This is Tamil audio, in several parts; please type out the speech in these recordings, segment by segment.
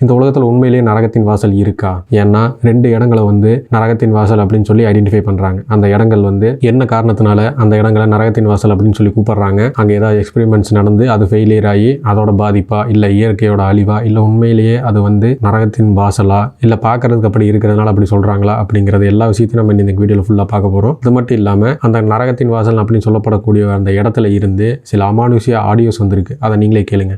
இந்த உலகத்தில் உண்மையிலேயே நரகத்தின் வாசல் இருக்கா? ஏன்னா 2 இடங்களை வந்து நரகத்தின் வாசல் அப்படின்னு சொல்லி ஐடென்டிஃபை பண்றாங்க. அந்த இடங்கள் வந்து என்ன காரணத்தினால அந்த இடங்களை நரகத்தின் வாசல் அப்படின்னு சொல்லி கூப்பிடுறாங்க? அங்கே ஏதாவது எக்ஸ்பெரிமெண்ட்ஸ் நடந்து அது ஃபெயிலியர் ஆகி அதோட பாதிப்பா, இல்லை இயற்கையோட அழிவா, இல்லை உண்மையிலேயே அது வந்து நரகத்தின் வாசலா, இல்லை பார்க்கறதுக்கு அப்படி இருக்கிறதுனால அப்படி சொல்றாங்களா அப்படிங்கிறது எல்லா விஷயத்தையும் நம்ம இந்த வீடியோவில் ஃபுல்லாக பார்க்க போகிறோம். இது மட்டும் இல்லாமல் அந்த நரகத்தின் வாசல் அப்படின்னு சொல்லப்படக்கூடிய அந்த இடத்துல இருந்து சில அமானுஷ்ய ஆடியோஸ் வந்திருக்கு. அதை நீங்களே கேளுங்க.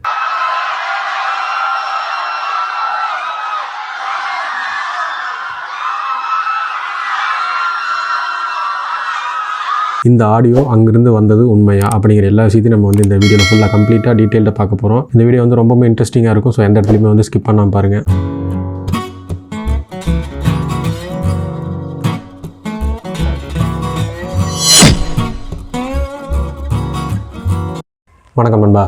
இந்த ஆடியோ அங்கிருந்து வந்தது உண்மையா அப்படிங்கிற எல்லா விஷயத்தையும் நம்ம வந்து இந்த வீடியோவில் ஃபுல்லாக கம்ப்ளீட்டாக டீட்டெயில்டாக பார்க்க போகிறோம். இந்த வீடியோ வந்து ரொம்பவே இன்ட்ரெஸ்டிங்காக இருக்கும். ஸோ எந்த இடத்துலையுமே வந்து ஸ்கிப் பண்ணாமல் பாருங்கள். வணக்கம் நண்பா,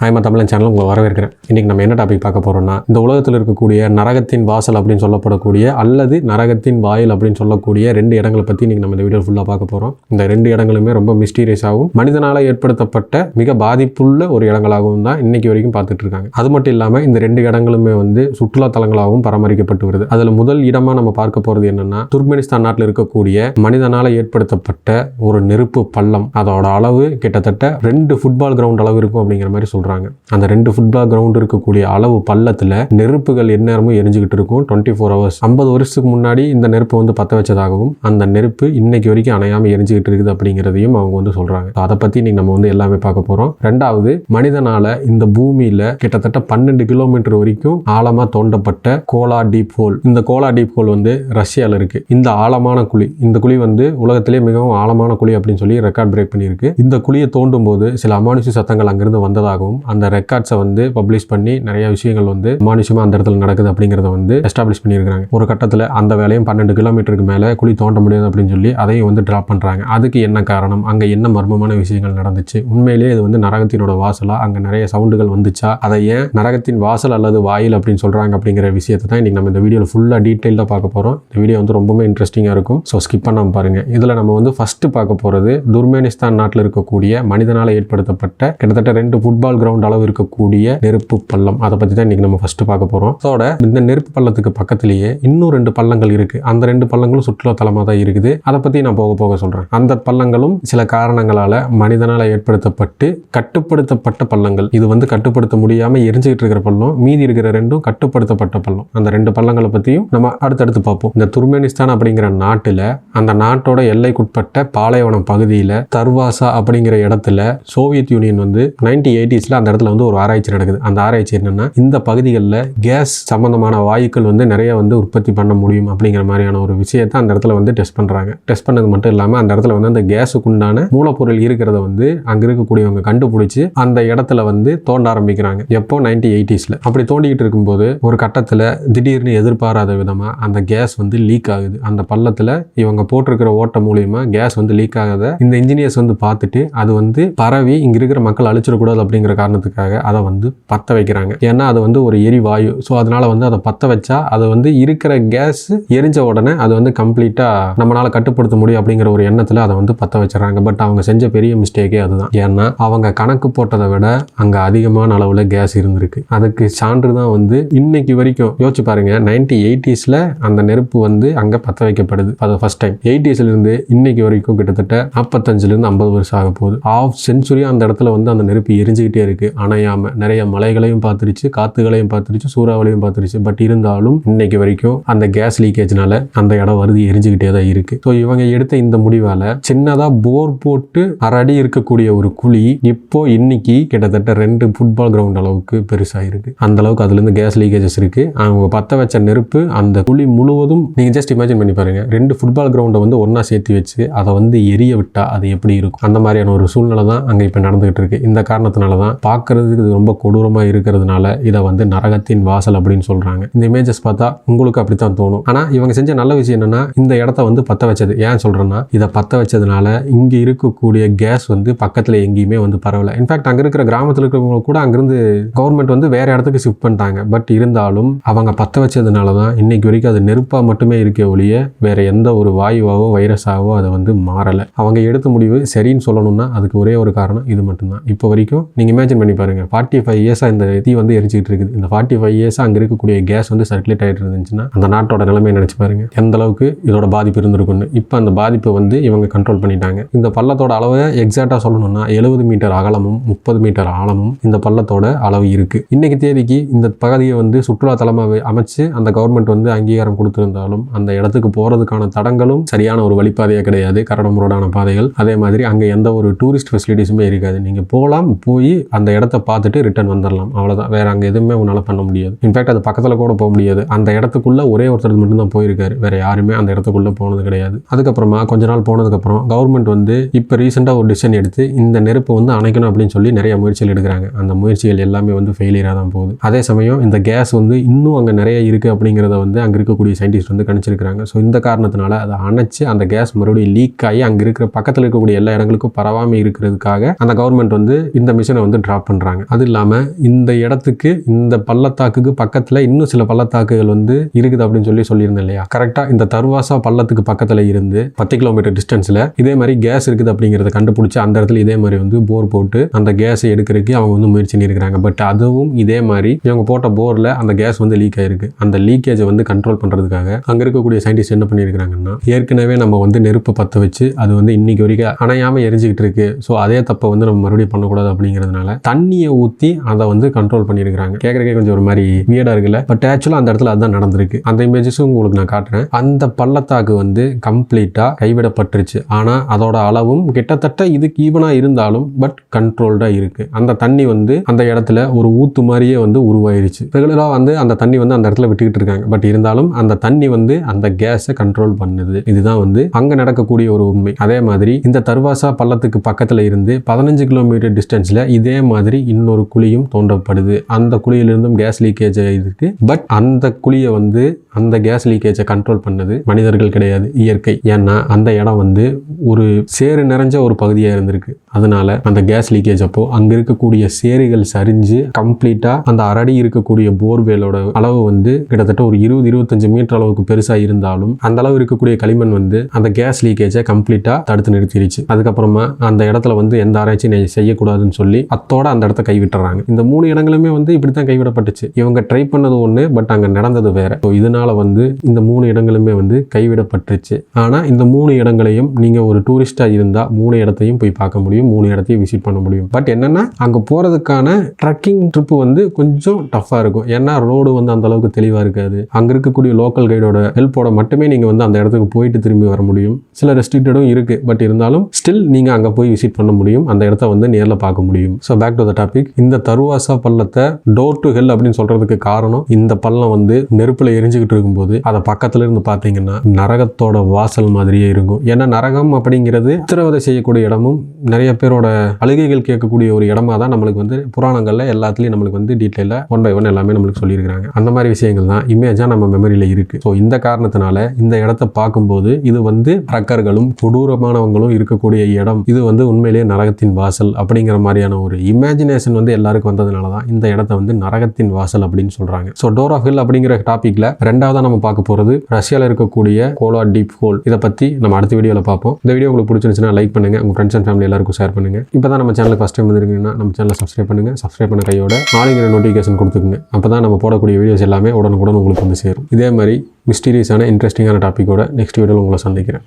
ஐமா தமிழன் சேனல் உங்களை வரவேற்கிறேன். இன்றைக்கி நம்ம என்ன டாபிக் பார்க்க போகிறோம்னா, இந்த உலகத்தில் இருக்கக்கூடிய நரகத்தின் வாசல் அப்படின்னு சொல்லப்படக்கூடிய அல்லது நரகத்தின் வாயில் அப்படின்னு சொல்லக்கூடிய 2 இடங்களை பற்றி இன்றைக்கி நம்ம இந்த வீடியோ ஃபுல்லாக பார்க்க போகிறோம். இந்த 2 இடங்களுமே ரொம்ப மிஸ்டீரியஸாகவும் மனிதனால் ஏற்படுத்தப்பட்ட மிக பாதிப்புள்ள ஒரு இடங்களாகவும் தான் இன்றைக்கி வரைக்கும் பார்த்துட்டு இருக்காங்க. அது மட்டும் இல்லாமல் இந்த 2 இடங்களுமே வந்து சுற்றுலா தலங்களாகவும் பராமரிக்கப்பட்டு வருது. அதில் முதல் இடமாக நம்ம பார்க்க போகிறது என்னென்னா, துர்க்மெனிஸ்தான் நாட்டில் இருக்கக்கூடிய மனிதனால் ஏற்படுத்தப்பட்ட ஒரு நெருப்பு பள்ளம். அதோட அளவு கிட்டத்தட்ட 2 ஃபுட்பால் கிரவுண்ட் அளவு இருக்கும் அப்படிங்கிற மாதிரி சொல்கிறாங்க. அந்த 2 ஃபுட்பால் கிரவுண்ட் இருக்கக்கூடிய அளவு பள்ளத்துல நெருப்புகள் எந்நேரமும் எரிஞ்சுக்கிட்டு இருக்கும் 24 hours. 50 வருஷத்துக்கு முன்னாடி இந்த நெருப்பை வந்து பற்ற வச்சதாகவும் அந்த நெருப்பு இன்னைக்கு வரைக்கும் அணையாம எரிஞ்சுக்கிட்டு இருக்குது அப்படிங்கிறதையும் அவங்க வந்து சொல்றாங்க. அதை பத்தி இன்னைக்கு நம்ம வந்து எல்லாமே பார்க்க போறோம். 2வது, மனிதனால இந்த பூமியில கிட்டத்தட்ட 12 கிலோமீட்டர் வரைக்கும் ஆழமா தோண்டப்பட்ட கோலா டீப் ஹோல். இந்த கோலா டீப் ஹோல் வந்து ரஷ்யால இருக்கு. இந்த ஆழமான குழி, இந்த குழி வந்து உலகத்திலே மிகவும் ஆழமான குழி அப்படின்னு சொல்லி ரெக்கார்ட் பிரேக் பண்ணியிருக்கு. இந்த குழியை தோண்டும் போது சில அமானுஷ்ய சத்தங்கள் அங்கிருந்து வந்ததாகவும் அந்த ரெக்கார்ட்ஸை வந்து பப்ளிஷ் பண்ணி நிறைய விஷயங்கள் வந்து அமானுஷ்யமா அந்த இடத்துல நடக்குது அப்படிங்கிறத வந்து எஸ்டாப்ளிஷ் பண்ணியிருக்காங்க. ஒரு கட்டத்தில் அந்த வேலையும் 12 கிலோமீட்டருக்கு மேலே குழி தோண்ட முடியாது அப்படின்னு சொல்லி அதையும் வந்து டிராப் பண்ணுறாங்க. அதுக்கு என்ன காரணம், அங்கே என்ன மர்மமான விஷயங்கள் நடந்துச்சு, உண்மையிலேயே இது வந்து நரகத்தினோட வாசலா, அங்கே நிறைய சவுண்டுகள் வந்துச்சா, அதை ஏன் நரகத்தின் வாசல் அல்லது வாயில் அப்படின்னு சொல்கிறாங்க அப்படிங்கிற விஷயத்தை தான் இன்றைக்கி நம்ம இந்த வீடியோவில் ஃபுல்லாக டீட்டெயிலாக பார்க்க போகிறோம். இந்த வீடியோ வந்து ரொம்பவே இன்ட்ரெஸ்டிங்காக இருக்கும். ஸோ ஸ்கிப் பண்ணாமல் பாருங்கள். இதில் நம்ம வந்து ஃபஸ்ட்டு பார்க்க போகிறது துர்க்மெனிஸ்தான் நாட்டில் இருக்கக்கூடிய மனிதனால் ஏற்படுத்தப்பட்ட கிட்டத்தட்ட 2 ஃபுட்பால் கிரவுண்ட் அளவு இருக்கக்கூடிய நெருப்பு பள்ளம். அதை பற்றி தான் இன்னைக்கு நம்ம ஃபர்ஸ்ட் பார்க்க போகிறோம். அதோட இந்த நெருப்பு பள்ளத்துக்கு பக்கத்திலேயே இன்னும் 2 பள்ளங்கள் இருக்கு. அந்த 2 பள்ளங்களும் சுற்றுலா தலமாக தான் இருக்குது. அதை பற்றி நான் போக போக சொல்கிறேன். அந்த பள்ளங்களும் சில காரணங்களால் மனிதனால் ஏற்படுத்தப்பட்டு கட்டுப்படுத்தப்பட்ட பள்ளங்கள். இது வந்து கட்டுப்படுத்த முடியாமல் எரிஞ்சுக்கிட்டு இருக்கிற பள்ளம், மீதி இருக்கிற 2ம் கட்டுப்படுத்தப்பட்ட பள்ளம். அந்த 2 பள்ளங்களை பற்றியும் நம்ம அடுத்தடுத்து பார்ப்போம். இந்த துர்க்மெனிஸ்தான் அப்படிங்கிற நாட்டில், அந்த நாட்டோட எல்லைக்குட்பட்ட பாலைவனம் பகுதியில் தர்வாசா அப்படிங்கிற இடத்துல சோவியத் யூனியன் வந்து 1980s அந்த இடத்துல வந்து ஒரு ஆராய்ச்சி நடக்குது. அந்த ஆராய்ச்சி என்னன்னா, இந்த பகுதிகளில் கேஸ் சம்பந்தமான வாயுக்கள் வந்து நிறைய வந்து உற்பத்தி பண்ண முடியும் அப்படிங்கிற மாதிரியான ஒரு விஷயத்தை அந்த இடத்துல வந்து டெஸ்ட் பண்றாங்க. டெஸ்ட் பண்ணது மட்டும் இல்லாமல் அந்த இடத்துல வந்து அந்த கேஸுக்கு உண்டான மூலப்பொருள் இருக்கிறத வந்து அங்க இருக்கக்கூடியவங்க கண்டுபிடிச்சு அந்த இடத்துல வந்து தோண்ட ஆரம்பிக்கிறாங்க. எப்போ 1980s அப்படி தோண்டிக்கிட்டு இருக்கும்போது ஒரு கட்டத்தில் திடீர்னு எதிர்பாராத விதமா அந்த கேஸ் வந்து லீக் ஆகுது. அந்த பள்ளத்துல இவங்க போட்டிருக்கிற ஓட்ட மூலியமா கேஸ் வந்து லீக் ஆகாத இந்த இன்ஜினியர்ஸ் வந்து பார்த்துட்டு அது வந்து பரவி இங்க இருக்கிற மக்கள் அழிச்சிடக்கூடாது அப்படிங்கிற காரணத்துக்காக அதை வந்து பற்ற வைக்கிறாங்க. ஏன்னா அது வந்து ஒரு எரிவாயு. ஸோ அதனால வந்து அதை பற்ற வச்சா அது வந்து இருக்கிற கேஸ் எரிஞ்ச உடனே அது வந்து கம்ப்ளீட்டா நம்மளால கட்டுப்படுத்த முடியும் அப்படிங்கிற ஒரு எண்ணத்துல அதை வந்து பற்ற வச்சிடறாங்க. பட் அவங்க செஞ்ச பெரிய மிஸ்டேக்கே அதுதான். ஏன்னா அவங்க கணக்கு போட்டதை விட அங்க அதிகமான அளவுல கேஸ் இருந்திருக்கு. அதுக்கு சான்று தான் வந்து இன்னைக்கு வரைக்கும் யோசிச்சு பாருங்க. 1980s அந்த நெருப்பு வந்து அங்க பற்ற வைக்கப்படுது. அது ஃபர்ஸ்ட் டைம். 80s இருந்து இன்னைக்கு வரைக்கும் கிட்டத்தட்ட 45 இருந்து 50 வருஷம் ஆக போகுது. ½ செஞ்சுரியா அந்த இடத்துல வந்து அந்த நெருப்பு எரிஞ்சுக்கிட்டே இருக்கு. அணையாம நிறைய மலைகளையும் பார்த்துருச்சு, காத்துகளையும் பார்த்துருச்சு, சூறாவளியும் பார்த்துருச்சு. பட் இருந்தாலும் இன்னைக்கு வரைக்கும் அந்த கேஸ் லீக்கேஜ்னால அந்த இடம் வருது எரிஞ்சுக்கிட்டே தான் இருக்கு. ஸோ இவங்க எடுத்த இந்த முடிவால சின்னதா போர் போட்டு 1/2 அடி இருக்கக்கூடிய ஒரு குழி இப்போ இன்னைக்கு கிட்டத்தட்ட 2 ஃபுட்பால் கிரவுண்ட் அளவுக்கு பெருசாயிருக்கு. அந்த அளவுக்கு அதுல இருந்து கேஸ் லீக்கேஜஸ் இருக்கு. அவங்க பற்ற வச்ச நெருப்பு அந்த குழி முழுவதும் நீங்க ஜஸ்ட் இமேஜின் பண்ணி பாருங்க. 2 ஃபுட்பால் கிரவுண்டை வந்து ஒன்னா சேர்த்து வச்சு அதை வந்து எரிய விட்டா அது எப்படி இருக்கும்? அந்த மாதிரியான ஒரு சூழ்நிலை தான் அங்க இப்ப நடந்துகிட்டு இருக்கு. இந்த காரணத்தினால தான் பார்க்கறதுக்கு இது ரொம்ப கொடூரமாக இருக்கிறதுனால இதை வந்து நரகத்தின் வாசல் அப்படின்னு சொல்றாங்க. இந்த இமேஜஸ் பார்த்தா உங்களுக்கு அப்படித்தான் தோணும். ஆனா இவங்க செஞ்ச நல்ல விஷயம் என்னன்னா, இந்த இடத்த வந்து பற்ற வச்சது. ஏன் சொல்றேன்னா, இதை பற்ற வச்சதுனால இங்க இருக்கக்கூடிய கேஸ் வந்து பக்கத்துல எங்கேயுமே வந்து பரவல. இன்ஃபேக்ட் அங்க இருக்கிற கிராமத்தில் இருக்கிறவங்க கூட அங்கிருந்து கவர்மெண்ட் வந்து வேற இடத்துக்கு ஷிஃப்ட் பண்ணிட்டாங்க. பட் இருந்தாலும் அவங்க பற்ற வச்சதுனால தான் இன்னைக்கு வரைக்கும் அது நெருப்பா மட்டுமே இருக்கே ஒழிய வேற எந்த ஒரு வாயுவாவோ வைரஸாவோ அதை வந்து மாறல. அவங்க எடுத்த முடிவு சரின்னு சொல்லணும்னா அதுக்கு ஒரே ஒரு காரணம் இது மட்டும்தான். இப்போ வரைக்கும் நீங்க இமேஜின் இமேஜின் பண்ணி பாருங்கள், 45 இயர்ஸாக இந்த தீ வந்து எரிச்சிக்கிட்டு இருக்குது. இந்த 45 இயர்ஸாக அங்கே இருக்கக்கூடிய கேஸ் வந்து சர்க்குலேட் ஆகிட்டு இருந்துச்சுன்னா அந்த நாட்டோட நிலைமையை நினச்சி பாருங்கள், எந்த அளவுக்கு இதோட பாதிப்பு இருந்திருக்குன்னு. இப்போ அந்த பாதிப்பை வந்து இவங்க கண்ட்ரோல் பண்ணிட்டாங்க. இந்த பள்ளத்தோட அளவை எக்ஸாக்டாக சொல்லணும்னா 70 மீட்டர் அகலமும் 30 மீட்டர் ஆழமும் இந்த பள்ளத்தோட அளவு இருக்குது. இன்னைக்கு தேதிக்கு இந்த பகுதியை வந்து சுற்றுலா தலமாக அமைச்சு அந்த கவர்மெண்ட் வந்து அங்கீகாரம் கொடுத்திருந்தாலும் அந்த இடத்துக்கு போகிறதுக்கான தடங்களும் சரியான ஒரு வழிபாதையாக கிடையாது, கரடுமுரடான பாதைகள். அதே மாதிரி அங்கே எந்த ஒரு டூரிஸ்ட் ஃபெசிலிட்டிஸுமே இருக்காது. நீங்கள் போகலாம், போய் அந்த இடத்த பார்த்துட்டு ரிட்டர்ன் வந்துடலாம், அவ்வளோதான். வேற அங்கே எதுவுமே உங்களால் பண்ண முடியாது. இன்ஃபேக்ட் அது பக்கத்தில் கூட போக முடியாது. அந்த இடத்துக்குள்ள ஒரே ஒருத்தர் மட்டும்தான் போயிருக்காரு, வேற யாருமே அந்த இடத்துக்குள்ள போனது கிடையாது. அதுக்கப்புறமா கொஞ்ச நாள் போனதுக்கப்புறம் கவர்மெண்ட் வந்து இப்போ ரீசெண்டாக ஒரு டிசிஷன் எடுத்து இந்த நெருப்பை வந்து அணைக்கணும் அப்படின்னு சொல்லி நிறைய முயற்சிகள் எடுக்கிறாங்க. அந்த முயற்சிகள் எல்லாமே வந்து ஃபெயிலியராக தான் போகுது. அதே சமயம் இந்த கேஸ் வந்து இன்னும் அங்கே நிறைய இருக்குது அப்படிங்கிறத வந்து அங்கே இருக்கக்கூடிய சயின்டிஸ்ட் வந்து கணிச்சிருக்கிறாங்க. ஸோ இந்த காரணத்தினால அதை அணைச்சு அந்த கேஸ் மறுபடியும் லீக் ஆகி அங்கே இருக்கிற பக்கத்தில் இருக்கக்கூடிய எல்லா இடங்களுக்கும் பரவாமல் இருக்கிறதுக்காக அந்த கவர்மெண்ட் வந்து இந்த மிஷனை வந்து டிராப் பண்ணுறாங்க. அது இல்லாமல் இந்த இடத்துக்கு இந்த பள்ளத்தாக்குக்கு பக்கத்தில் இன்னும் சில பள்ளத்தாக்குகள் வந்து இருக்குது அப்படின்னு சொல்லியிருந்தேன் இல்லையா. கரெக்டாக இந்த தர்வாசா பள்ளத்துக்கு பக்கத்தில் இருந்து 10 கிலோமீட்டர் டிஸ்டன்ஸில் இதே மாதிரி கேஸ் இருக்குது அப்படிங்கிறத கண்டுபிடிச்சி அந்த இடத்துல இதே மாதிரி வந்து போர் போட்டு அந்த கேஸை எடுக்கிறதுக்கு அவங்க வந்து முயற்சி பண்ணியிருக்கிறாங்க. பட் அதுவும் இதே மாதிரி இவங்க போட்ட போரில் அந்த கேஸ் வந்து லீக் ஆயிருக்கு. அந்த லீக்கேஜை வந்து கண்ட்ரோல் பண்ணுறதுக்காக அங்கே இருக்கக்கூடிய சயின்டிஸ்ட் என்ன பண்ணியிருக்கிறாங்கன்னா, ஏற்கனவே நம்ம வந்து நெருப்பு பற்ற வச்சு அது வந்து இன்னைக்கு வரைக்கும் அணையாமல் எரிஞ்சிக்கிட்டு இருக்கு, ஸோ அதே தப்பை வந்து நம்ம மறுபடியும் பண்ணக்கூடாது அப்படிங்கிறதுனால தண்ணியை ஊற்றி அதை வந்து கண்ட்ரோல் பண்ணியிருக்கிறாங்க. கேட்குறக்கே கொஞ்சம் ஒரு மாதிரி வியர்டாக இருக்குல்ல, பட் ஆக்சுவலாக அந்த இடத்துல அதுதான் நடந்திருக்கு. அந்த இமேஜஸும் உங்களுக்கு நான் காட்டுறேன். அந்த பள்ளத்தாக்கு வந்து கம்ப்ளீட்டாக கைவிடப்பட்டுருச்சு. ஆனால் அதோட அளவும் கிட்டத்தட்ட இதுக்கு ஈவனாக இருந்தாலும் பட் கண்ட்ரோல்டாக இருக்குது. அந்த தண்ணி வந்து அந்த இடத்துல ஒரு ஊத்து மாதிரியே வந்து உருவாயிருச்சு. ரெகுலராக வந்து அந்த தண்ணி வந்து அந்த இடத்துல விட்டுக்கிட்டு இருக்காங்க. பட் இருந்தாலும் அந்த தண்ணி வந்து அந்த கேஸை கண்ட்ரோல் பண்ணுது. இதுதான் வந்து அங்கே நடக்கக்கூடிய ஒரு உண்மை. அதே மாதிரி இந்த தர்வாசா பள்ளத்துக்கு பக்கத்தில் இருந்து 15 கிலோமீட்டர் டிஸ்டன்ஸில் இதே மாதிரி இன்னொரு குழியும் தோண்டப்படுது. அந்த குழியிலிருந்தும் கேஸ் லீக்கேஜ் இருக்கு. பட் அந்த குழியை வந்து அந்த கேஸ் லீக்கேஜை கண்ட்ரோல் பண்ணது மனிதர்கள் கிடையாது, இயற்கை. ஏன்னா அந்த இடம் வந்து ஒரு சேறு நிறைஞ்ச ஒரு பகுதியாக இருந்திருக்கு. அதனால அந்த கேஸ் லீக்கேஜ் அப்போ அங்க இருக்கக்கூடிய சேறுகள் சரிஞ்சு கம்ப்ளீட்டா அந்த அரடி இருக்கக்கூடிய போர்வேலோட அளவு வந்து கிட்டத்தட்ட ஒரு 20-25 மீட்டர் அளவுக்கு பெருசா இருந்தாலும் அந்த அளவு இருக்கக்கூடிய களிமண் வந்து அந்த கேஸ் லீக்கேஜை கம்ப்ளீட்டா தடுத்து நிறுத்திடுச்சு. அதுக்கப்புறமா அந்த இடத்துல வந்து எந்த ஆராய்ச்சியும் செய்யக்கூடாதுன்னு சொல்லி அத்தோட அந்த இடத்த கைவிட்டுறாங்க. இந்த 3 இடங்களுமே வந்து இப்படித்தான் கைவிடப்பட்டுச்சு. இவங்க ட்ரை பண்ணது ஒண்ணு, பட் அங்க நடந்தது வேற. இதனால வந்து இந்த 3 இடங்களுமே வந்து கைவிடப்பட்டுச்சு. ஆனா இந்த 3 இடங்களையும் நீங்க ஒரு டூரிஸ்டா இருந்தா 3 இடத்தையும் போய் பார்க்க முடியும், 3 இடத்தையும் விசிட் பண்ண முடியும். பட் என்னன்னா அங்க போறதுக்கான ட்ரக்கிங் ட்ரிப் வந்து கொஞ்சம் டஃபா இருக்கும். ஏன்னா ரோடு வந்து அந்த அளவுக்கு தெளிவா இருக்காது. அங்க இருக்கக்கூடிய லோக்கல் கைடோட ஹெல்ப்போட மட்டுமே நீங்க வந்து அந்த இடத்துக்கு போயிட்டு திரும்பி வர முடியும். சில ரெஸ்ட்ரிக்டடும் இருக்கு, பட் இருந்தாலும் ஸ்டில் நீங்க அங்க போய் விசிட் பண்ண முடியும், அந்த இடத்த வந்து நேர்ல பார்க்க முடியும். So back to the topic. இந்த தர்வாசா பள்ளத்தை டோர் டு ஹெல் அப்படின்னு சொல்றதுக்கு காரணம் இந்த பள்ளம் வந்து நெருப்புல எரிஞ்சுக்கிட்டு இருக்கும்போது அதை பக்கத்துல இருந்து பார்த்தீங்கன்னா நரகத்தோட வாசல் மாதிரியே இருக்கும். ஏன்னா நரகம் அப்படிங்கிறது சித்திரவதை செய்யக்கூடிய இடமும் நிறைய பேரோட அழுகைகள் கேட்கக்கூடிய ஒரு இடமா தான் நம்மளுக்கு வந்து புராணங்கள்ல எல்லாத்துலயும் நம்மளுக்கு வந்து டீட்டெயிலா 1 by 1 எல்லாமே நம்மளுக்கு சொல்லியிருக்காங்க. அந்த மாதிரி விஷயங்கள் தான் இமேஜா நம்ம மெமரியில இருக்கு. ஸோ இந்த காரணத்தினால இந்த இடத்தை பார்க்கும்போது இது வந்து அரக்கர்களும் கொடூரமானவங்களும் இருக்கக்கூடிய இடம், இது வந்து உண்மையிலேயே நரகத்தின் வாசல் அப்படிங்கிற மாதிரியான ஒரு இமேஜினேஷன் வந்து எல்லாருக்கும் வந்ததுனால தான் இந்த இடத்த வந்து நரகத்தின் வாசல் அப்படின்னு சொல்றாங்க. ஸோ டோர் ஆஃப் ஹெல் அப்படிங்கிற டாபிக்ல 2வதா நம்ம பார்க்க போறது ரஷ்யாவில் இருக்கக்கூடிய கோலார் டீப் ஹோல். இதை பத்தி நம்ம அடுத்த வீடியோவில் பார்ப்போம். இந்த வீடியோ உங்களுக்கு பிடிச்சிருந்துச்சுன்னா லைக் பண்ணுங்க, உங்க ஃப்ரெண்ட்ஸ் அண்ட் ஃபேமிலி எல்லாருக்கும் ஷேர் பண்ணுங்க. இப்பதான் நம்ம சேனலுக்கு ஃபர்ஸ்ட் டைம் வந்திருக்கீங்கன்னா நம்ம சேனலை சப்ஸ்கிரைப் பண்ணுங்க. சப்ஸ்கிரைப் பண்ண கையோட நாளைக்கு நோட்டிஃபிகேஷன் கொடுத்துக்குங்க. அப்பதான் நம்ம போடக்கூடிய வீடியோஸ் எல்லாமே உடனுக்குடன் உங்களுக்கு வந்து சேரும். இதே மாதிரி மிஸ்டீரியஸான இன்ட்ரெஸ்டிங்கான டாப்பிக்கோட நெக்ஸ்ட் வீடியோவில் உங்களை சந்திக்கிறேன்.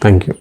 தேங்க்யூ.